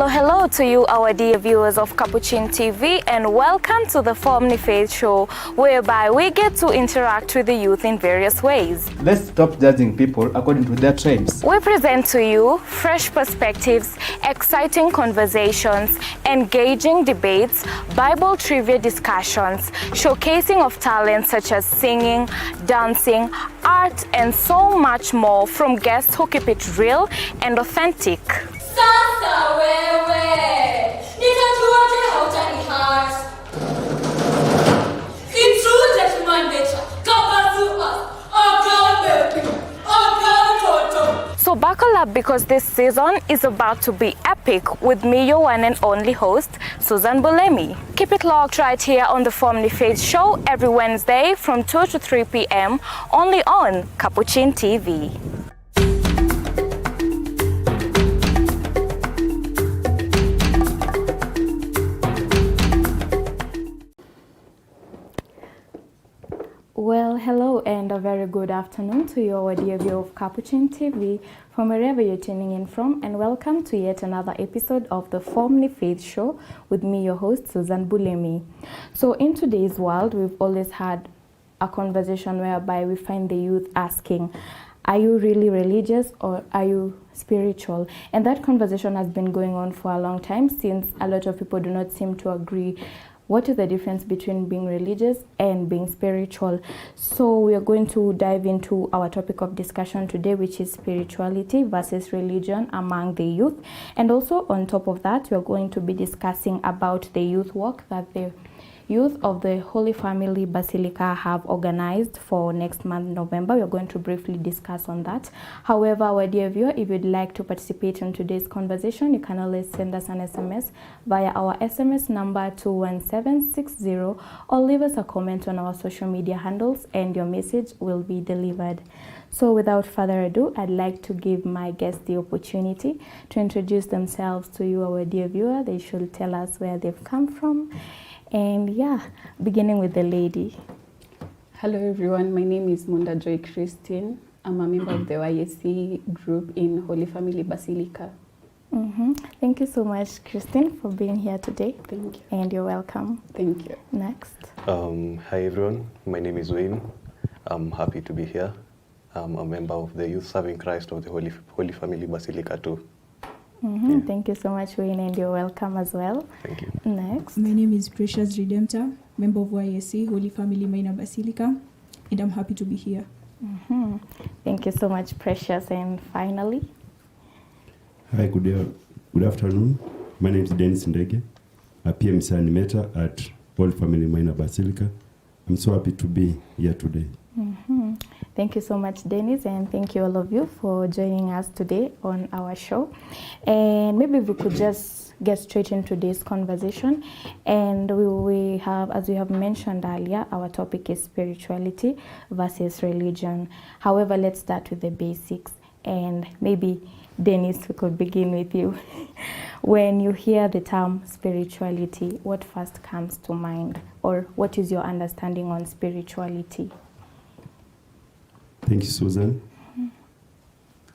Hello to you, our dear viewers of Capuchin TV, and welcome to the Family Faith Show, whereby we get to interact with the youth in various ways. Let's stop judging people according to their trends. We present to you fresh perspectives, exciting conversations, engaging debates, Bible trivia discussions, showcasing of talents such as singing, dancing, art, and so much more from guests who keep it real and authentic. Sasa wewe, nitajuaje hautanihat? It's true that human nature covers us, So buckle up because this season is about to be epic with me, your one and only host, Susan Bulemi. Keep it locked right here on the Family Faith Show every Wednesday from 2 to 3 p.m. only on Capuchin TV. Well, hello and a very good afternoon to you, our dear viewer of Capuchin TV, from wherever you're tuning in from, and welcome to yet another episode of the Family Faith Show with me, your host, Susan Bulemi. So in today's world, we've always had a conversation whereby we find the youth asking, are you really religious or are you spiritual? And that conversation has been going on for a long time, since a lot of people do not seem to agree what is the difference between being religious and being spiritual. So we are going to dive into our topic of discussion today, which is spirituality versus religion among the youth. And also on top of that, we are going to be discussing about the youth walk that the youth of the Holy Family Basilica have organized for next month, November. We are going to briefly discuss on that. However, our dear viewer, if you'd like to participate in today's conversation, you can always send us an SMS via our SMS number 21760 or leave us a comment on our social media handles and your message will be delivered. So without further ado, I'd like to give my guests the opportunity to introduce themselves to you, our dear viewer. They should tell us where they've come from. And yeah, beginning with the lady. Hello everyone, my name is Munda Joy Christine. I'm a member of the YSC group in Holy Family Basilica. Thank you so much, Christine, for being here today. Thank you. And you're welcome. Thank you. Next. Hi everyone, my name is Wayne. I'm happy to be here. I'm a member of the Youth Serving Christ of the Holy Family Basilica too. Yeah. Thank you so much, Wayne, and you're welcome as well. Thank you. Next. My name is Precious Redemptor, member of YSC, Holy Family Minor Basilica, and I'm happy to be here. Thank you so much, Precious. And finally. Hi, good afternoon. My name is Dennis Ndege, a PMC animator at Holy Family Minor Basilica. I'm so happy to be here today. Thank you so much, Dennis, and thank you all of you for joining us today on our show. And maybe we could just get straight into this conversation. And we have, as we have mentioned earlier, our topic is spirituality versus religion. However, let's start with the basics. And maybe, Dennis, we could begin with you. When you hear the term spirituality, what first comes to mind? Or what is your understanding on spirituality? Thank you, Susan.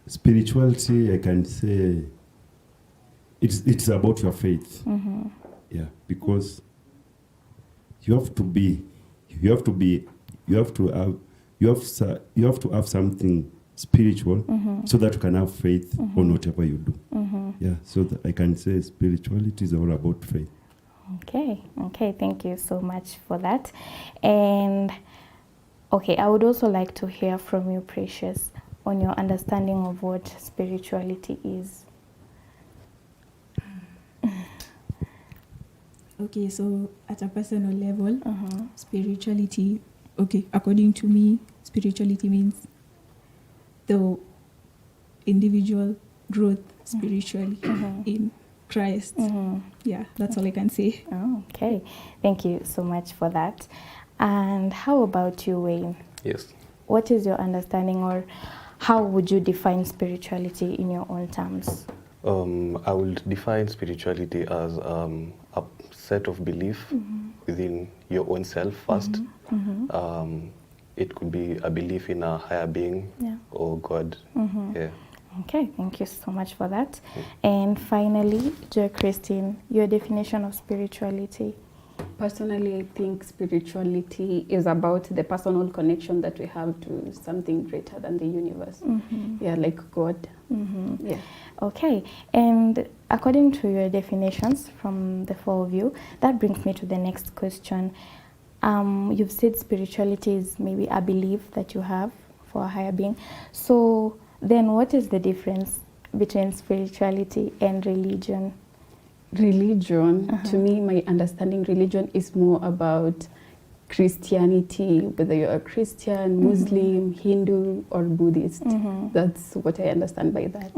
Spirituality, I can say, it's about your faith. Yeah, because you have to have something spiritual so that you can have faith on whatever you do. Yeah, so that I can say spirituality is all about faith. Okay, thank you so much for that. And okay, I would also like to hear from you, Precious, on your understanding of what spirituality is. Okay, so at a personal level, spirituality, according to me, spirituality means the individual growth spiritually in Christ. Yeah, that's all I can say. Oh, okay, thank you so much for that. And how about you, Wayne? Yes. What is your understanding, or how would you define spirituality in your own terms? I would define spirituality as a set of belief within your own self first. It could be a belief in a higher being or God. Yeah. Okay, thank you so much for that. And finally, Joy Christine, your definition of spirituality. Personally, I think spirituality is about the personal connection that we have to something greater than the universe. Yeah, like God. Yeah. Okay, and according to your definitions from the four of you, that brings me to the next question. You've said spirituality is maybe a belief that you have for a higher being. So then what is the difference between spirituality and religion? Religion, to me, my understanding religion is more about Christianity, whether you're a Christian, Muslim, Hindu, or Buddhist. That's what I understand by that.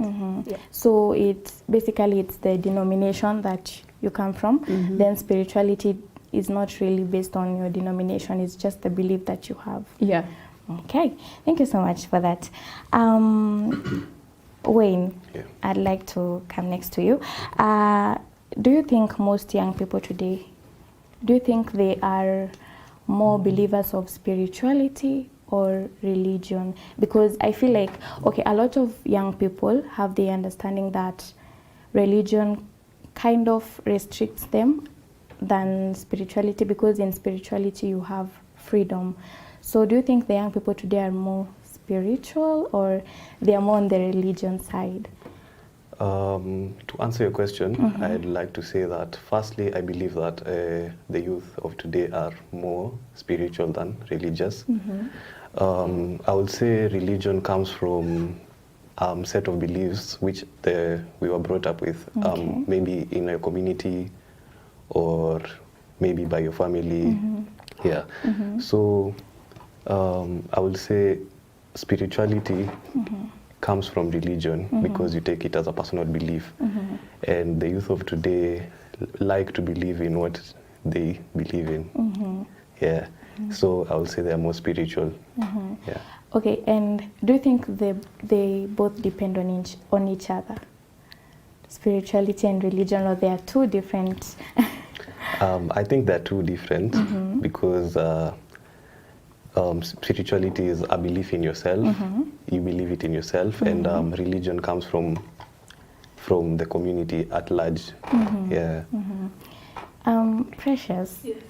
Yeah. So it's basically it's the denomination that you come from. Then spirituality is not really based on your denomination, it's just the belief that you have. Yeah. Okay, thank you so much for that. Wayne, Yeah. I'd like to come next to you. Do you think most young people today, do you think they are more believers of spirituality or religion? Because I feel like, okay, a lot of young people have the understanding that religion kind of restricts them than spirituality, because in spirituality you have freedom. So do you think the young people today are more spiritual or they are more on the religion side? To answer your question, I'd like to say that firstly, I believe that the youth of today are more spiritual than religious. I would say religion comes from set of beliefs which we were brought up with, maybe in a community or maybe by your family. Yeah. So I would say spirituality comes from religion because you take it as a personal belief. And the youth of today like to believe in what they believe in. Yeah. So I would say they're more spiritual. Yeah. Okay, and do you think they both depend on each other? Spirituality and religion, or they are two different? I think they're two different because spirituality is a belief in yourself. You believe it in yourself, and religion comes from the community at large. Yeah. Precious. Yes.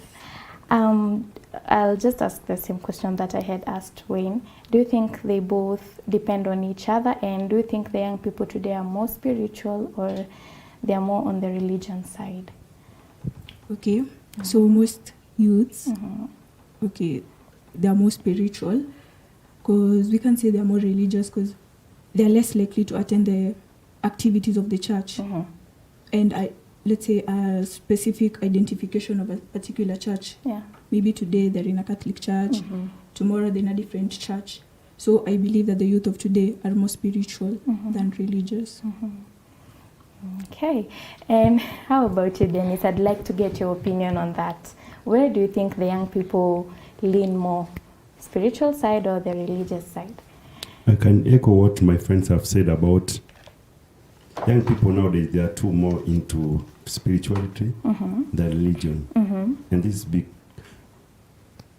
I'll just ask the same question that I had asked Wayne. Do you think they both depend on each other, and do you think the young people today are more spiritual or they are more on the religion side? Okay, so most youths, okay, they are more spiritual, because we can say they are more religious because they are less likely to attend the activities of the church. And let's say a specific identification of a particular church. Yeah. Maybe today they're in a Catholic church, tomorrow they're in a different church. So I believe that the youth of today are more spiritual than religious. Okay, and how about you, Dennis? I'd like to get your opinion on that. Where do you think the young people lean more, spiritual side or the religious side? I can echo what my friends have said about young people nowadays. They are too more into spirituality than religion. And this is big.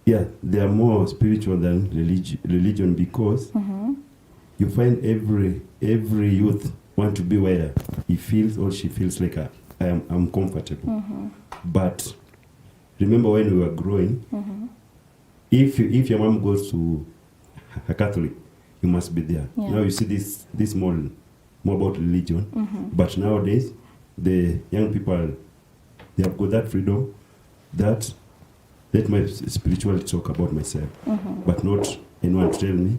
Yeah, they are more spiritual than religion because you find every youth want to be where he feels or she feels like I'm comfortable. But remember when we were growing, if your mom goes to a Catholic, you must be there. Yeah. Now you see this more about religion. But nowadays, the young people, they have got that freedom that let my spirituality talk about myself, but not anyone tell me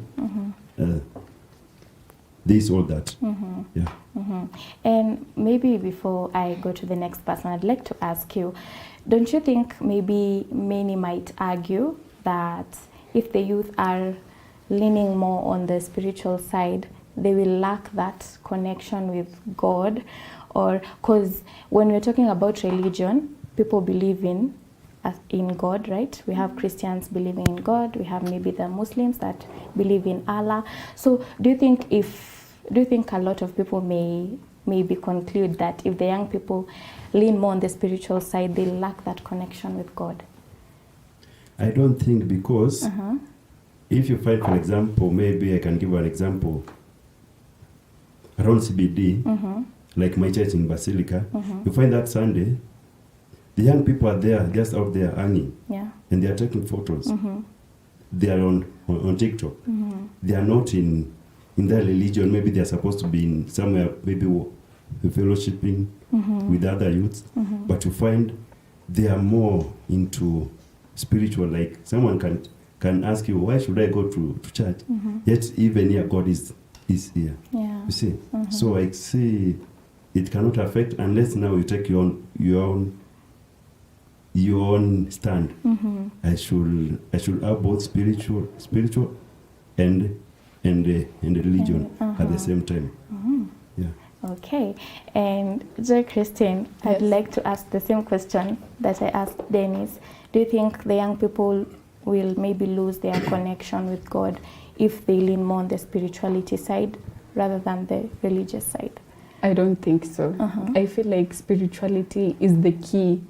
this or that. Yeah. And maybe before I go to the next person, I'd like to ask you, don't you think maybe many might argue that if the youth are leaning more on the spiritual side, they will lack that connection with God? Or because when we're talking about religion, people believe in God, right? We have Christians believing in God, we have maybe the Muslims that believe in Allah. So do you think a lot of people may maybe conclude that if the young people lean more on the spiritual side, they lack that connection with God? I don't think, because if you find, for example, maybe I can give an example. around CBD, like my church in Basilica, you find that Sunday, the young people are there, just out there hanging, and they are taking photos. They are on TikTok. They are not in their religion. Maybe they are supposed to be in somewhere, maybe fellowshipping with other youths, but you find they are more into spiritual. Like someone can ask you, why should I go to church? Yet even here God is here. You see? So I see it cannot affect unless now you take your own stand. I should have both spiritual and religion at the same time. Yeah. Okay, and Joy Christine, I'd like to ask the same question that I asked Dennis. Do you think the young people will maybe lose their connection with God if they lean more on the spirituality side rather than the religious side? I don't think so. I feel like spirituality is the key,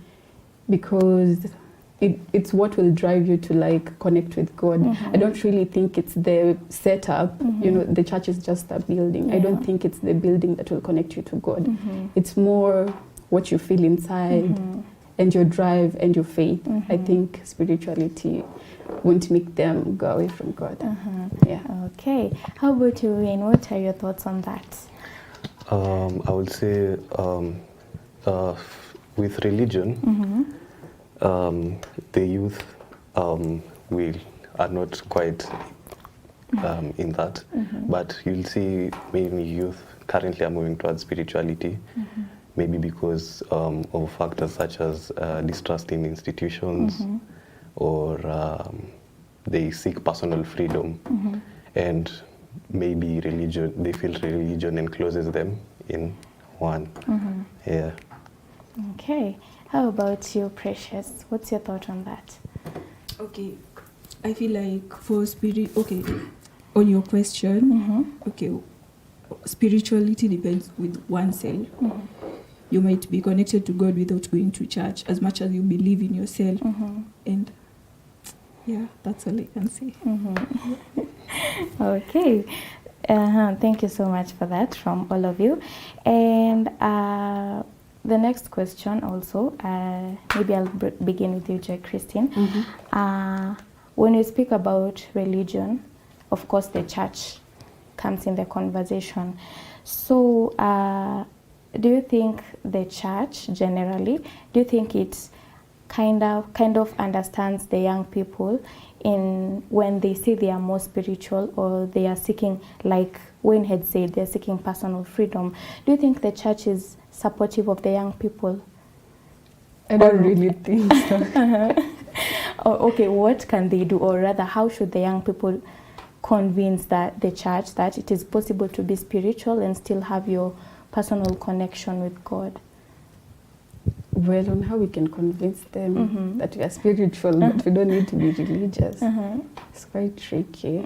because it's what will drive you to like connect with God. I don't really think it's the setup. You know, the church is just a building. I don't think it's the building that will connect you to God. It's more what you feel inside and your drive and your faith. I think spirituality won't make them go away from God. Yeah. Okay. How about you, Wayne? What are your thoughts on that? I would say with religion, the youth are not quite in that, but you'll see many youth currently are moving towards spirituality, maybe because of factors such as distrust in institutions, or they seek personal freedom, and maybe religion, they feel religion encloses them in one. Yeah. Okay. How about you, Precious? What's your thought on that? Okay, I feel like for spirit, okay, on your question, okay, spirituality depends with oneself. You might be connected to God without going to church, as much as you believe in yourself. And yeah, that's all I can say. Okay. Thank you so much for that from all of you. And the next question also, maybe I'll begin with you, Joy Christine. When you speak about religion, of course the church comes in the conversation. So do you think the church generally, do you think it kind of understands the young people in when they say they are more spiritual, or they are seeking, like Wayne had said, they're seeking personal freedom? Do you think the church is supportive of the young people? I don't really think so. Okay, what can they do, or rather, how should the young people convince the church that it is possible to be spiritual and still have your personal connection with God? Well, on how we can convince them that we are spiritual, but we don't need to be religious. It's quite tricky.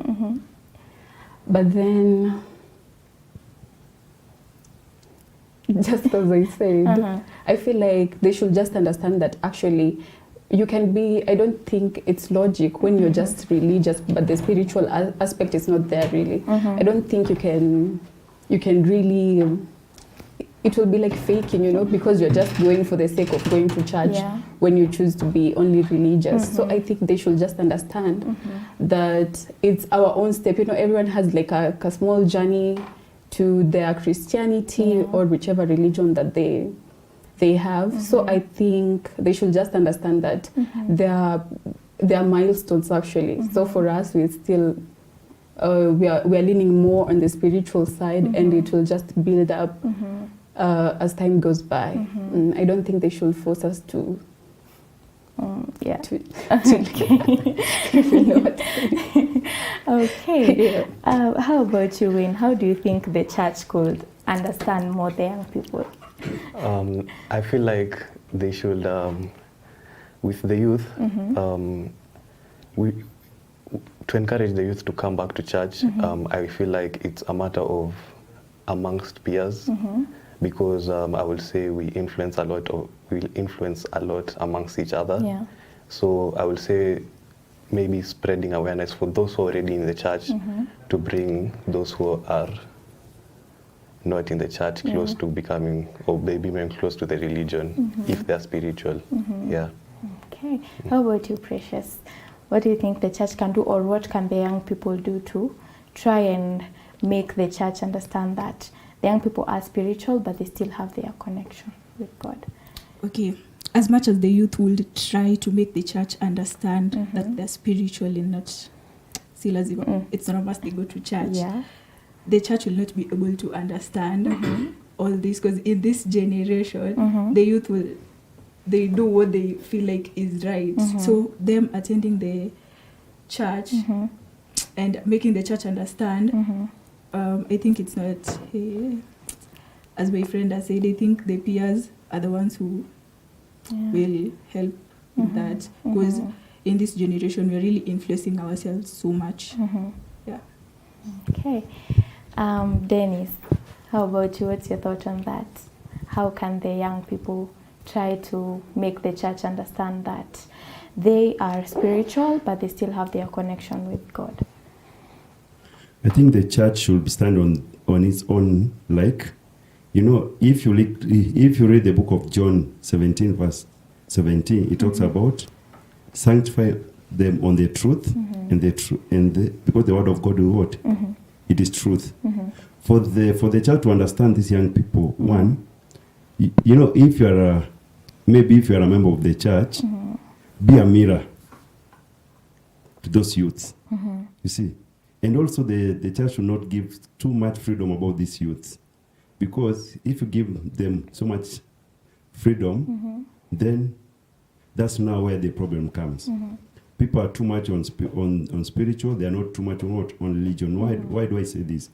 But then, just as I said, I feel like they should just understand that actually you can be, I don't think it's logic when you're just religious, but the spiritual aspect is not there really. I don't think you can really, it will be like faking, you know, because you're just going for the sake of going to church when you choose to be only religious. So I think they should just understand that it's our own step. You know, everyone has like a small journey to their Christianity or whichever religion that they have. So I think they should just understand that there are milestones actually. So for us, we still we are leaning more on the spiritual side, and it will just build up as time goes by. I don't think they should force us to. Okay. How about you, Wayne? How do you think the church could understand more the young people? I feel like they should, with the youth, to encourage the youth to come back to church. I feel like it's a matter of amongst peers, because I will say we influence a lot amongst each other. So I will say maybe spreading awareness for those who are already in the church to bring those who are not in the church, close to becoming or becoming close to the religion if they're spiritual. Yeah. Okay. How about you, Precious? What do you think the church can do, or what can the young people do to try and make the church understand that the young people are spiritual, but they still have their connection with God? Okay, as much as the youth would try to make the church understand that they're spiritual and not, it's not a must they go to church. Yeah. The church will not be able to understand all this, because in this generation, the youth they do what they feel like is right. So them attending the church and making the church understand, I think it's not, as my friend has said, I think the peers are the ones who will help in that, because in this generation we're really influencing ourselves so much. Yeah. Okay. Dennis, how about you? What's your thought on that? How can the young people try to make the church understand that they are spiritual, but they still have their connection with God? I think the church should stand on its own. Like, if you read the book of John 17, verse 17, it talks about sanctify them on the truth, because the word of God is what? It is truth. For the church to understand these young people, one, if you are maybe if you are a member of the church, be a mirror to those youths. You see, and also the church should not give too much freedom about these youths, because if you give them so much freedom, then that's now where the problem comes. People are too much on spiritual. They are not too much on religion. Why do I say this?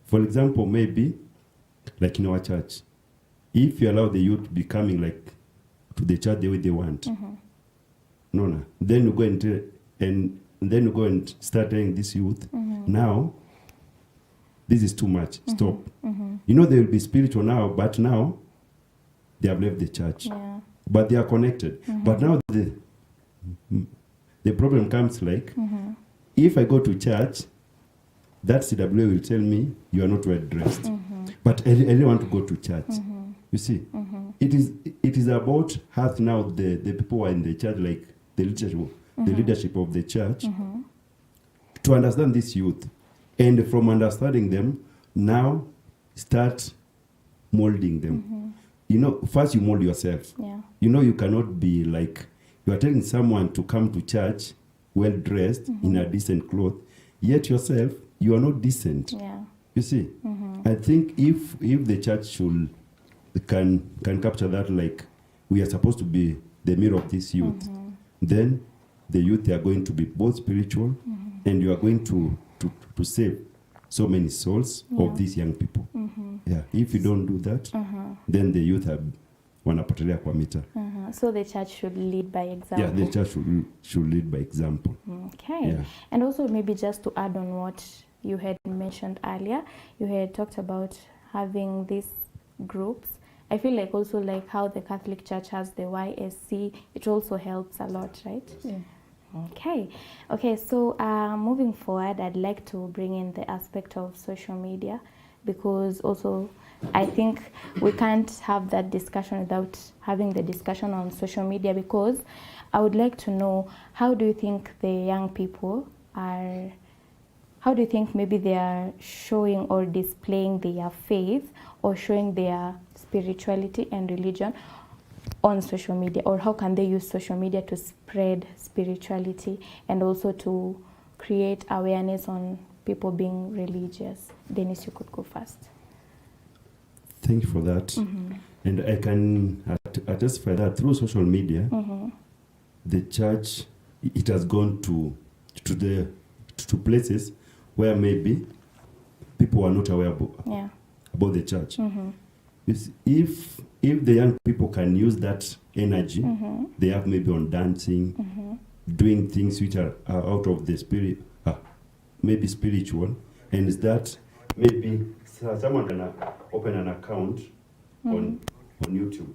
For example, maybe like in our church, if you allow the youth to be coming like to the church the way they want, then you go and go and start telling this youth, now this is too much. Stop. They will be spiritual now, but now they have left the church. But they are connected. But now the problem comes like, if I go to church, that CWA will tell me you are not well dressed. But I really want to go to church. You see, it is about how now the people who are in the church, like the leadership of the church, to understand this youth, and from understanding them, now start molding them. First you mold yourself. You cannot be like, you are telling someone to come to church well dressed in a decent cloth, yet yourself you are not decent. You see, I think if the church can capture that, like we are supposed to be the mirror of this youth, then the youth are going to be both spiritual, and you are going to save so many souls of these young people. If you don't do that, then the youth are wanapotelea kwa mita. So the church should lead by example. The church should lead by example. Okay. And also maybe just to add on what you had mentioned earlier, you had talked about having these groups. I feel like also like how the Catholic Church has the YSC, it also helps a lot, right? Okay, so moving forward, I'd like to bring in the aspect of social media, because also I think we can't have that discussion without having the discussion on social media, because I would like to know, how do you think the young people are, how do you think maybe they are showing or displaying their faith or showing their spirituality and religion on social media, or how can they use social media to spread spirituality and also to create awareness on people being religious? Dennis, you could go first. Thank you for that. And I can attest for that through social media, the church, it has gone to places where maybe people are not aware about the church. If the young people can use that energy they have maybe on dancing, doing things which are out of the spirit, maybe spiritual, and is that maybe someone can open an account on YouTube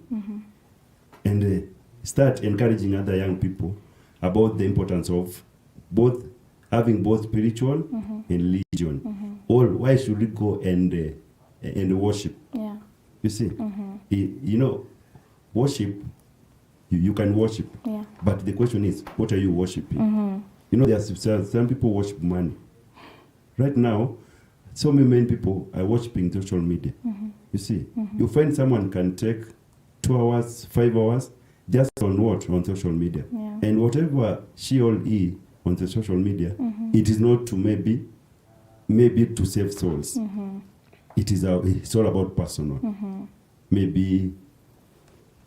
and start encouraging other young people about the importance of having both spiritual and religion. Or why should we go and and worship. Yeah. You see, you know, worship, you can worship, but the question is, what are you worshiping? You know, there's some people worship money. Right now, so many people are worshiping social media. You see, you find someone can take 2 hours, 5 hours, just on what? On social media. Yeah. And whatever she or he on the social media, it is not to maybe to save souls. It is it's all about personal. Maybe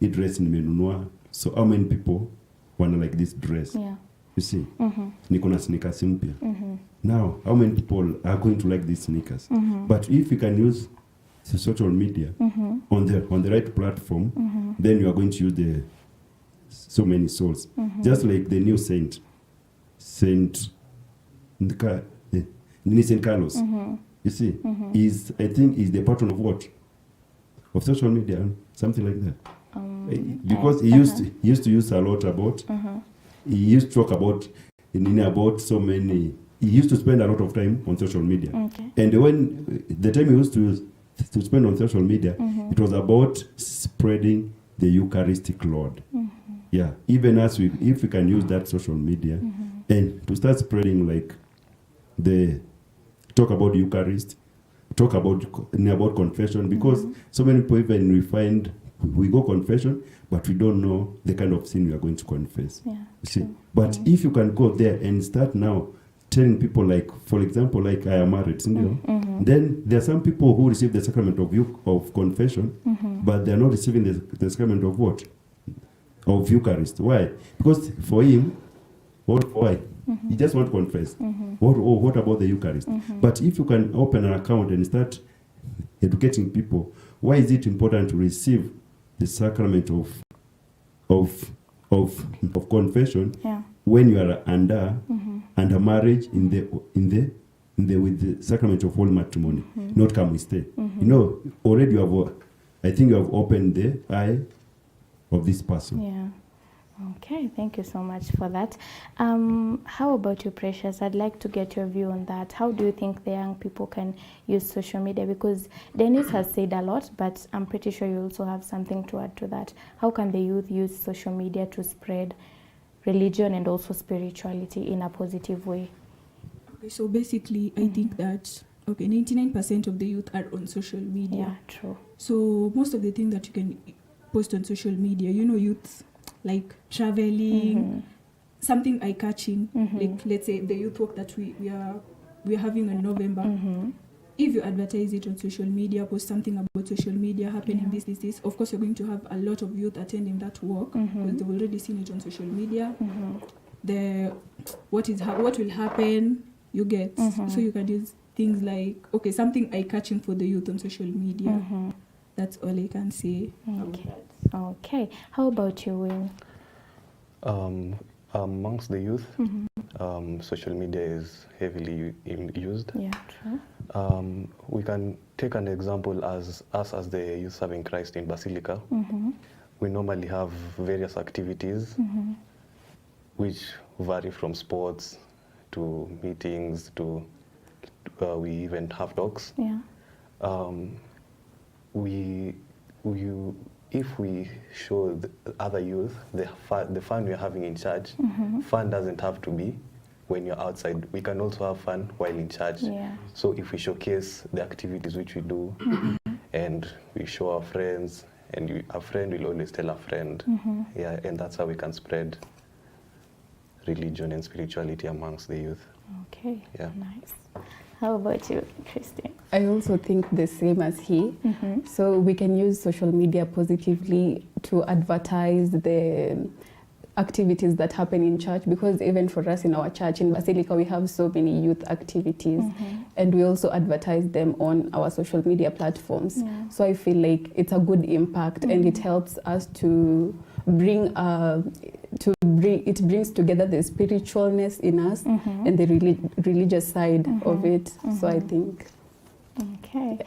it dress in menunua. So how many people want to like this dress? Yeah. You see, Nikona sneakers mpya. Now, how many people are going to like these sneakers? But if you can use the social media on the right platform, then you are going to use so many souls. Just like the new Saint Carlos. You see, I think is the patron of what? Of social media, something like that. Because he used to use a lot about. He used to talk about so many. He used to spend a lot of time on social media. And when the time he used to spend on social media, it was about spreading the Eucharistic Lord. Yeah, even as if we can use that social media and to start spreading like talk about Eucharist, talk about confession, because so many people even we go confession, but we don't know the kind of sin we are going to confess. Yeah, you see, but if you can go there and start now telling people, like, for example, like I am married, then there are some people who receive the sacrament of confession, but they are not receiving the sacrament of what? Of Eucharist. Why? Because for him, why? He just want to confess. What about the Eucharist? But if you can open an account and start educating people, why is it important to receive the sacrament of confession when you are under marriage with the sacrament of holy matrimony, not come we stay. You know, already I think you have opened the eye of this person. Yeah. Okay, thank you so much for that. How about you, Precious? I'd like to get your view on that. How do you think the young people can use social media? Because Dennis has said a lot, but I'm pretty sure you also have something to add to that. How can the youth use social media to spread religion and also spirituality in a positive way? Okay, so basically, I think that 99% of the youth are on social media. Yeah, true. So most of the things that you can post on social media, you know, youth like traveling, something eye-catching, like let's say the youth walk that we are having in November. If you advertise it on social media, post something about social media happening, this, of course you're going to have a lot of youth attending that walk because they've already seen it on social media. What will happen, you get. So you can use things like, something eye-catching for the youth on social media. That's all I can say. Okay. How about you, Wayne? Amongst the youth, social media is heavily used. Yeah, true. We can take an example as the Youth Serving Christ in Basilica. We normally have various activities which vary from sports to meetings to we even have talks. Yeah. If we show the other youth the fun we're having in church, fun doesn't have to be when you're outside. We can also have fun while in church. Yeah. So if we showcase the activities which we do, and we show our friends, and a friend will always tell a friend, and that's how we can spread religion and spirituality amongst the youth. Okay, yeah. Nice. How about you, Christine? I also think the same as he. So we can use social media positively to advertise the activities that happen in church, because even for us in our church in Basilica, we have so many youth activities, and we also advertise them on our social media platforms. Yeah. So I feel like it's a good impact, and it helps us to bring it brings together the spiritualness in us and the religious side of it. So I think. Okay.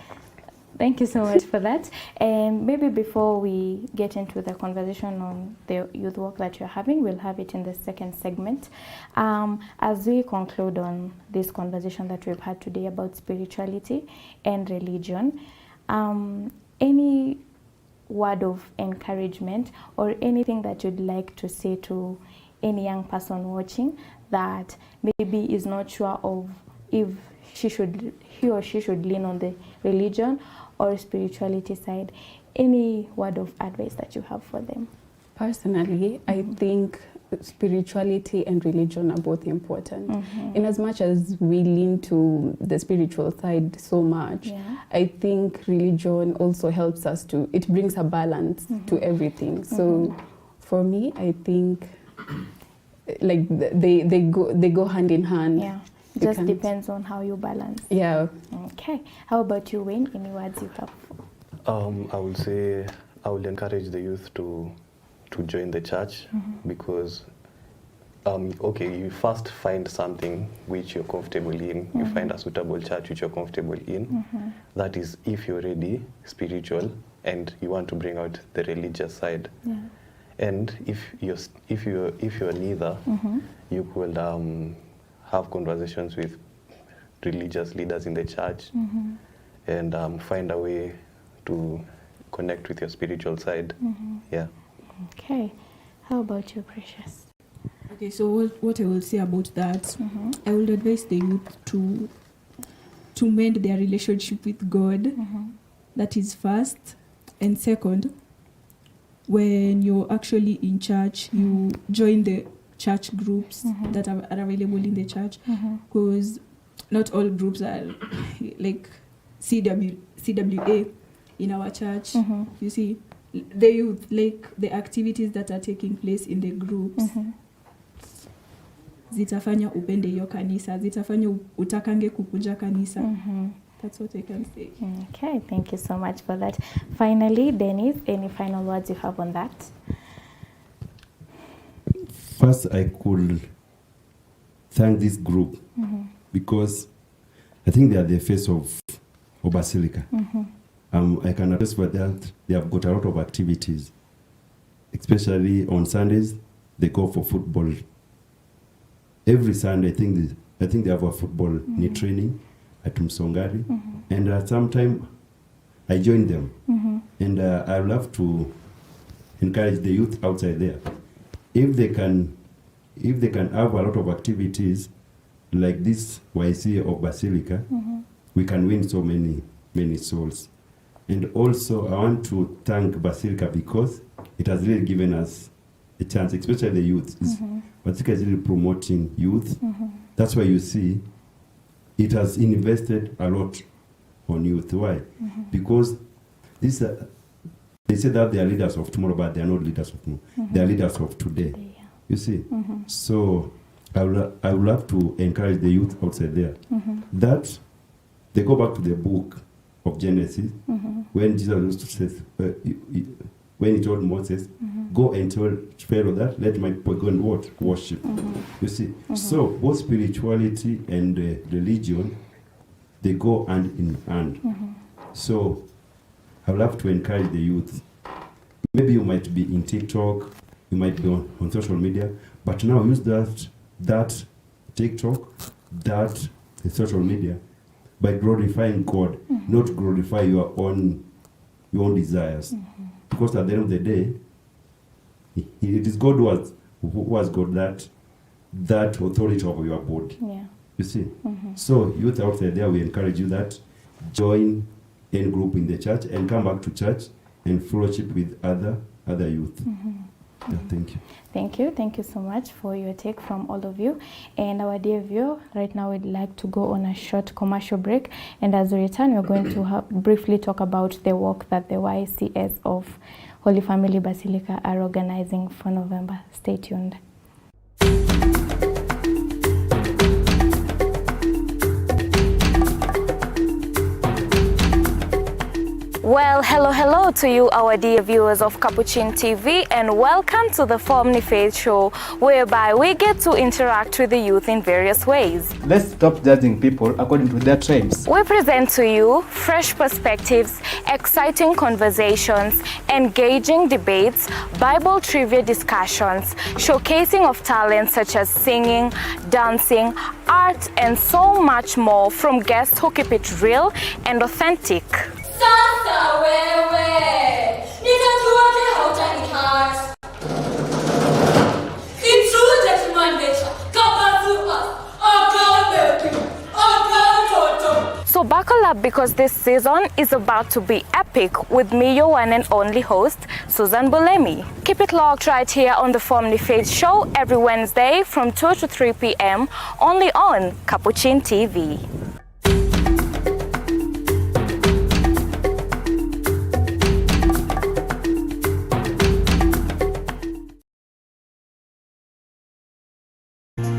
Thank you so much for that. And maybe before we get into the conversation on the youth work that you're having, we'll have it in the second segment. As we conclude on this conversation that we've had today about spirituality and religion, Any word of encouragement or anything that you'd like to say to any young person watching that maybe is not sure of if he or she should lean on the religion or spirituality side? Any word of advice that you have for them? Personally, I think spirituality and religion are both important. In as much as we lean to the spiritual side so much, I think religion also helps us to, it brings a balance to everything. So for me, I think like they go hand in hand. Yeah, it just depends on how you balance. Yeah. Okay. How about you, Wayne? Any words you have? I would say I would encourage the youth to join the church because okay, you first find something which you're comfortable in. You find a suitable church which you're comfortable in. That is if you're already spiritual and you want to bring out the religious side. And if you're neither, you could have conversations with religious leaders in the church and find a way to connect with your spiritual side. Yeah. Okay. How about you, Precious? Okay, so what I will say about that, I would advise the youth to mend their relationship with God. That is first. And second, when you're actually in church, you join the church groups that are available in the church, because not all groups are like CWA in our church. You see, the youth, like the activities that are taking place in the groups, zitafanya upende hiyo kanisa, zitafanya utakange kukuja kanisa. That's what I can say. Okay, thank you so much for that. Finally, Dennis, any final words you have on that? First, I could thank this group because I think they are the face of Basilica. I can attest for that. They have got a lot of activities, especially on Sundays. They go for football. Every Sunday, I think they have a football knee training at Msongari, and sometimes I join them. And I love to encourage the youth outside there. If they can have a lot of activities like this YC of Basilica, we can win so many souls. And also, I want to thank Basilica because it has really given us a chance, especially the youth. Basilica is really promoting youth. That's why you see it has invested a lot on youth. Why? Because this, they say that they are leaders of tomorrow, but they are not leaders of tomorrow. They are leaders of today. You see? So I would love to encourage the youth outside there that they go back to the book of Genesis when Jesus used to say, when he told Moses, go and tell Pharaoh that let my people go and worship. You see? So both spirituality and religion, they go hand in hand. So I would love to encourage the youth. Maybe you might be in TikTok, you might be on social media, but now use that TikTok, that social media, by glorifying God, not glorify your own desires. Because at the end of the day, it is God who has got that authority over your body. You see? So youth out there, we encourage you that join any group in the church and come back to church and fellowship with other youth. Yeah, thank you. Thank you so much for your take from all of you. And our dear viewer, right now we'd like to go on a short commercial break. And as we return, we're going to briefly talk about the work that the YCS of Holy Family Basilica are organizing for November. Stay tuned. Well, hello to you, our dear viewers of Capuchin TV, and welcome to the Family Faith Show, whereby we get to interact with the youth in various ways. Let's stop judging people according to their trends. We present to you fresh perspectives, exciting conversations, engaging debates, Bible trivia discussions, showcasing of talents such as singing, dancing, art, and so much more from guests who keep it real and authentic. Sasa wewe, nitajuaje hautanihash? In true gentleman nature, kapasuas, akabepi, akatoto. So buckle up because this season is about to be epic with me, your one and only host, Susan Bulemi. Keep it locked right here on the Family Faith Show every Wednesday from 2 to 3 p.m. only on Capuchin TV.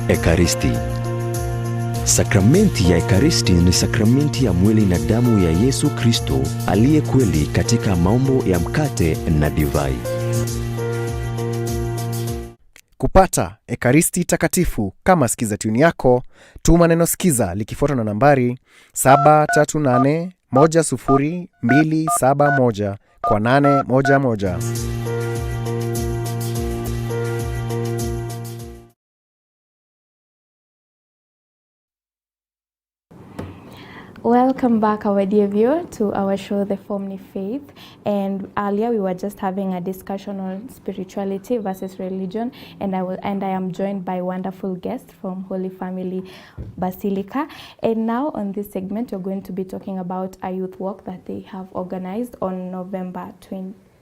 Ekaristi. Sakramenti ya Ekaristi ni sakramenti ya mwili na damu ya Yesu Kristo aliye kweli katika maumbo ya mkate na divai. Kupata Ekaristi takatifu kama Skiza tune yako, tuma neno Skiza likifuatwa na nambari 738100271 kwa 811. Welcome back, our dear viewer, to our show, The Family Faith. And earlier we were just having a discussion on spirituality versus religion, and I am joined by wonderful guests from Holy Family Basilica. And now on this segment, we're going to be talking about a youth walk that they have organized on November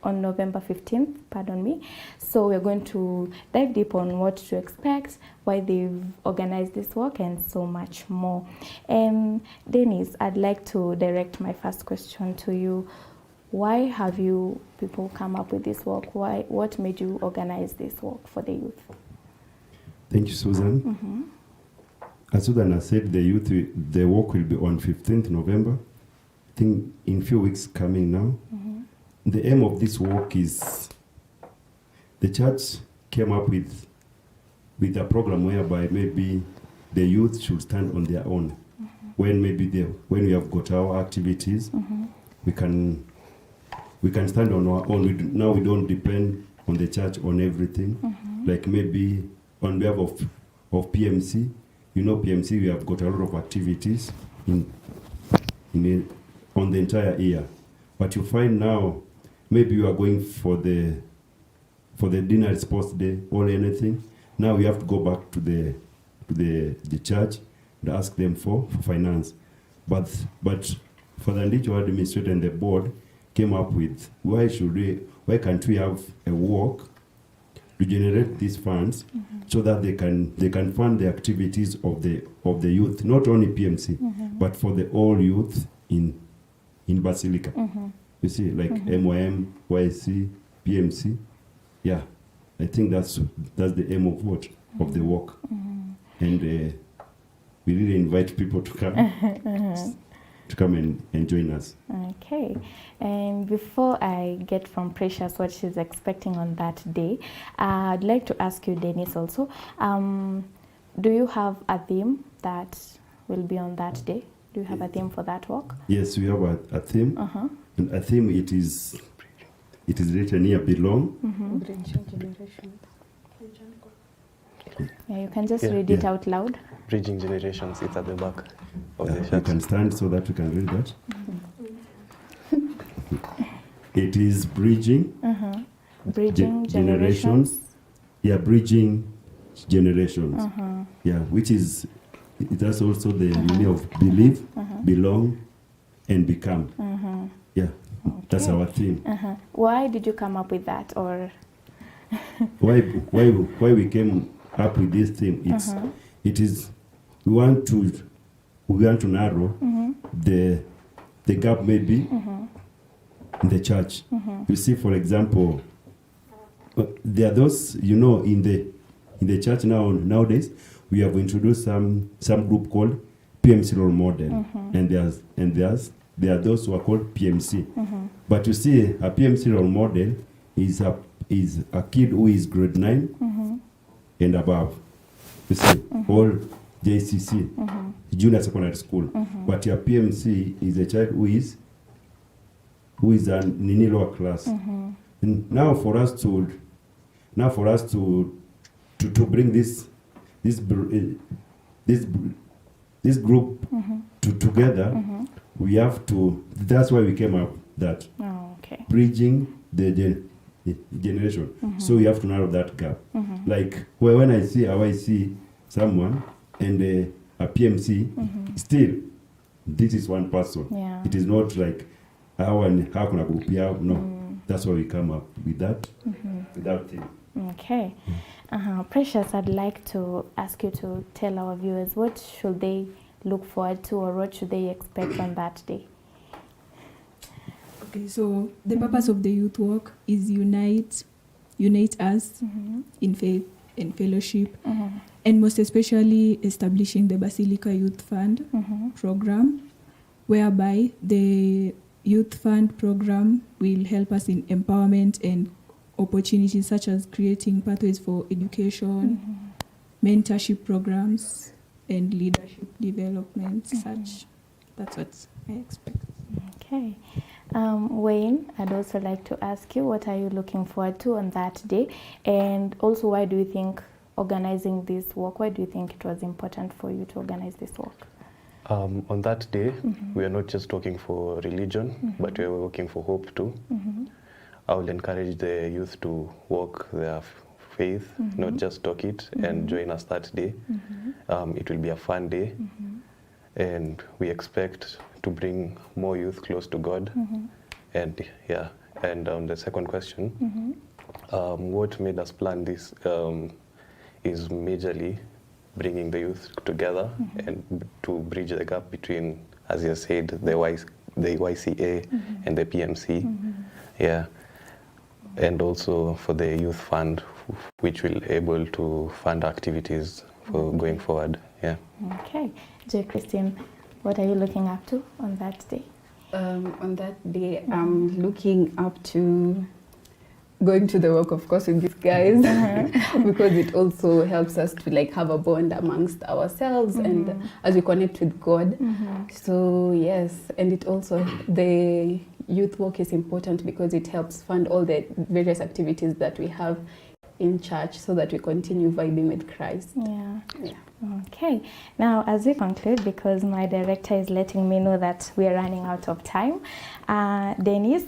15th, pardon me. So we're going to dive deep on what to expect, why they've organized this walk, and so much more. Dennis, I'd like to direct my first question to you. Why have you people come up with this walk? What made you organize this walk for the youth? Thank you, Susan. Mm-hmm. As Susan has said, the walk will be on 15th November. I think in a few weeks coming now. Mm-hmm. The aim of this walk is the church came up with a program whereby maybe the youth should stand on their own. Mm-hmm. When we have got our activities, mm-hmm. we can stand on our own. We don't depend on the church on everything. Mm-hmm. Like maybe on behalf of PMC, PMC, we have got a lot of activities on the entire year. But you find now, maybe you are going for the dinner sports day or anything. Now we have to go back to the church and ask them for finance. But for the individual administrator and the board came up with why can't we have a walk to generate these funds, mm-hmm. so that they can fund the activities of the youth, not only PMC, mm-hmm. but for the all youth in Basilica. Mm-hmm. You see, like mm-hmm. MYM, YC, PMC. Yeah, I think that's the aim of mm-hmm. of the walk. Mm-hmm. And we really invite people to come mm-hmm. to come and join us. Okay. And before I get from Precious what she's expecting on that day, I'd like to ask you, Dennis, also, do you have a theme that will be on that day? Do you have a theme for that walk? Yes, we have a theme. Uh-huh. And a theme, it is written here, belong. Mm-hmm. Bridging generations. Yeah, you can just read it out loud. Bridging generations, it's at the back of the shirt. You can stand so that we can read that. Mm-hmm. It is bridging. Uh-huh. Bridging generations. Yeah, bridging generations. Uh-huh. Yeah, which is, it has also the meaning of believe, belong, and become. Yeah, okay. That's our theme. Why did you come up with that, or why we came up with this theme? It is we want to narrow the gap maybe in the church. You see, for example, there are those in the church nowadays. We have introduced some group called PMC role model, and there are those who are called PMC. But you see, a PMC role model is a kid who is grade 9 and above. You see, all JCC, junior secondary school. But your PMC is a child who is a lower class. And now for us to bring this group together, we have to. That's why we came up that. Oh, okay. Bridging the generation. So you have to narrow that gap. Like when I see someone and a PMC, still this is one person. Yeah. It is not like how can I group here? No. That's why we come up with that thing. Okay. Precious, I'd like to ask you to tell our viewers what should they look forward to, or what should they expect on that day? Okay, so the purpose of the youth work is unite us in faith and fellowship, and most especially establishing the Basilica Youth Fund program, whereby the Youth Fund program will help us in empowerment and opportunities such as creating pathways for education, mentorship programs, and leadership development. That's what I expect. Okay. Wayne, I'd also like to ask you, what are you looking forward to on that day? And also, why do you think organizing this work, why do you think it was important for you to organize this work? On that day, we are not just working for religion, but we are working for hope too. I will encourage the youth to walk their faith, not just talk it, and join us that day. It will be a fun day, and we expect to bring more youth close to God. And yeah, and on the second question, what made us plan this is majorly bringing the youth together and to bridge the gap between, as you said, the YCA and the PMC. Yeah. And also for the youth fund, which will able to fund activities for going forward. Yeah. Okay. J. Christine, what are you looking up to on that day? On that day, I'm looking up to going to the work, of course, with these guys, because it also helps us to like have a bond amongst ourselves and as we connect with God. So yes, and it also, the youth work is important because it helps fund all the various activities that we have in church so that we continue vibing with Christ. Yeah. Okay. Now, as we conclude, because my director is letting me know that we are running out of time, Denise,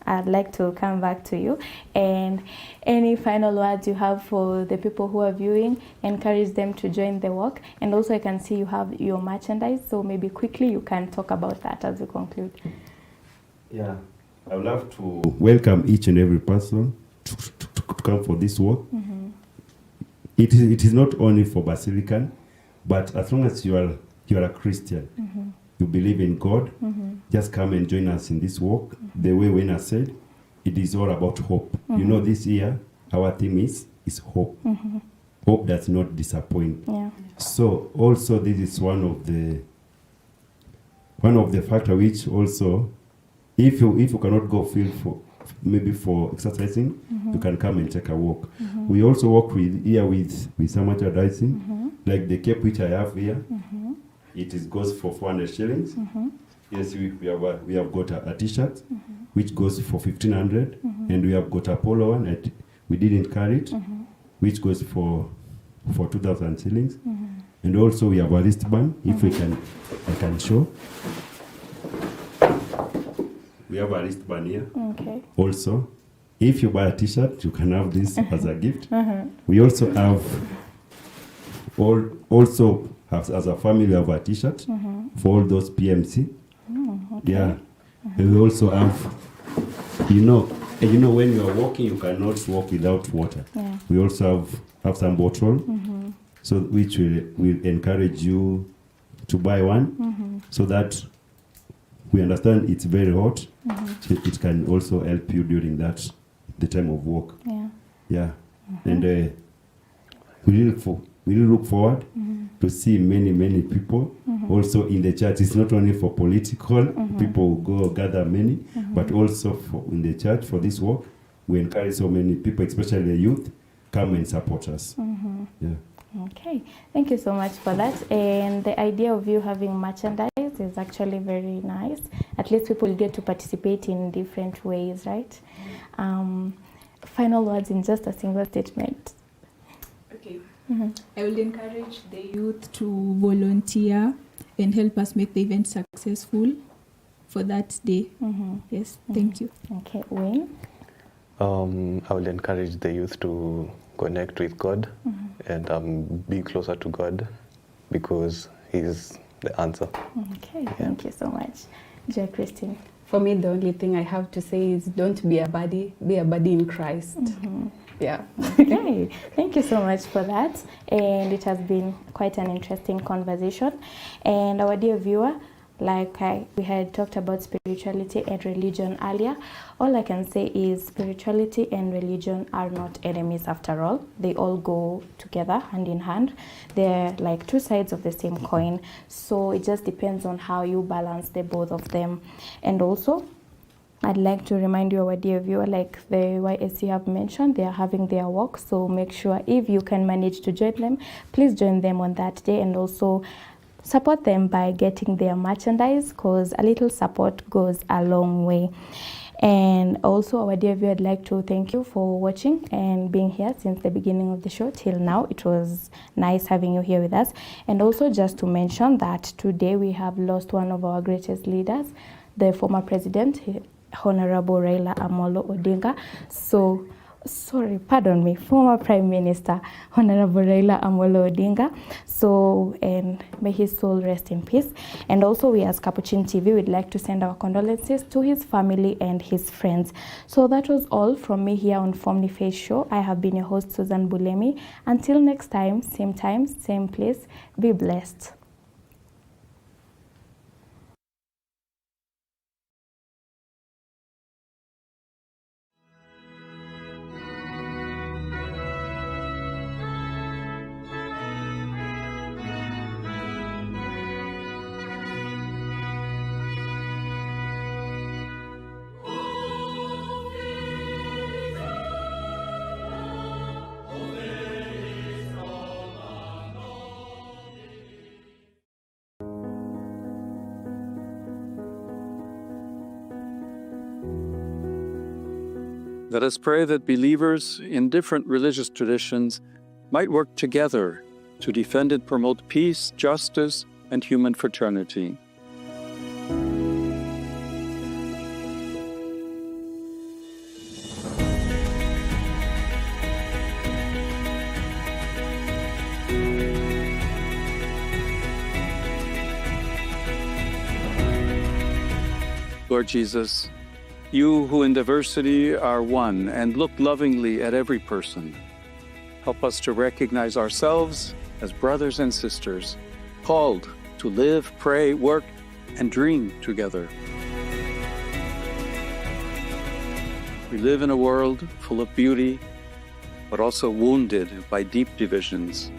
I'd like to come back to you. And any final words you have for the people who are viewing, encourage them to join the work. And also I can see you have your merchandise, so maybe quickly you can talk about that as we conclude. Yeah, I would love to welcome each and every person to come for this work. It is not only for Basilican, but as long as you are a Christian, you believe in God, just come and join us in this work. The way Wayne said, it is all about hope. You know, this year, our theme is hope. Hope does not disappoint. Yeah. So also this is one of the factor which also, if you cannot go field for exercising, you can come and take a walk. We also work with some merchandising, like the cape which I have here. It goes for 400 shillings. Yes, we have got a t-shirt which goes for 1,500, and we have got a polo one we didn't carry it, which goes for 2,000 shillings. And also we have a wristband, if I can show. We have a wristband here. Okay. Also, if you buy a t-shirt, you can have this as a gift. We also have as a family, we have a t-shirt for all those PMC. Okay. Yeah. And we also have, you know, when you are walking, you cannot walk without water. Yeah. We also have some bottle, so which will encourage you to buy one, so that we understand it's very hot. So it can also help you during the time of work. Yeah. Yeah. And we really look forward to see many people also in the church. It's not only for political people who go gather many, but also in the church for this work. We encourage so many people, especially the youth, come and support us. Yeah. Okay, thank you so much for that. And the idea of you having merchandise is actually very nice. At least people get to participate in different ways, right? Final words in just a single statement. Okay. I will encourage the youth to volunteer and help us make the event successful. for that day. Yes, thank you. Okay, Wayne? I will encourage the youth to connect with God and be closer to God because He's the answer. Okay, thank you so much. Joy Christine? For me, the only thing I have to say is don't be a baddie, be a baddie in Christ. Yeah. Okay, thank you so much for that. And it has been quite an interesting conversation. And our dear viewer, we had talked about spirituality and religion earlier. All I can say is spirituality and religion are not enemies after all. They all go together hand in hand. They're like two sides of the same coin. So it just depends on how you balance the both of them. And also, I'd like to remind you, our dear viewer, like the YSC have mentioned, they are having their walk. So make sure if you can manage to join them, please join them on that day. And also support them by getting their merchandise, because a little support goes a long way. And also, our dear viewer, I'd like to thank you for watching and being here since the beginning of the show till now. It was nice having you here with us. And also just to mention that today we have lost one of our greatest leaders, the former president, Honorable Raila Amolo Odinga. Former Prime Minister, Honorable Raila Amolo Odinga. So, and may his soul rest in peace. And also we as Capuchin TV would like to send our condolences to his family and his friends. So that was all from me here on Formally Faith Show. I have been your host, Susan Bulemi. Until next time, same place, be blessed. Let us pray that believers in different religious traditions might work together to defend and promote peace, justice, and human fraternity. Lord Jesus, you who in diversity are one and look lovingly at every person, help us to recognize ourselves as brothers and sisters, called to live, pray, work, and dream together. We live in a world full of beauty, but also wounded by deep divisions.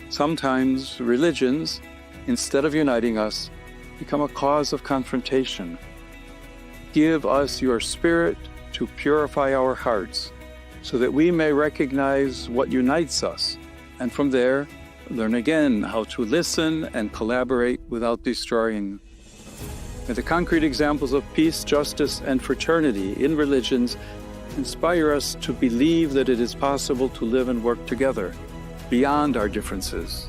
Sometimes religions, instead of uniting us, become a cause of confrontation. Give us your Spirit to purify our hearts so that we may recognize what unites us, and from there, learn again how to listen and collaborate without destroying. May the concrete examples of peace, justice, and fraternity in religions inspire us to believe that it is possible to live and work together beyond our differences.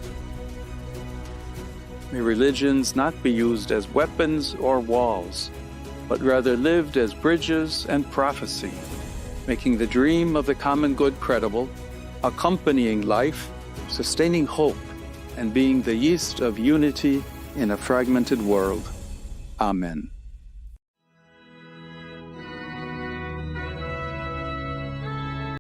May religions not be used as weapons or walls, but rather lived as bridges and prophecy, making the dream of the common good credible, accompanying life, sustaining hope, and being the yeast of unity in a fragmented world. Amen.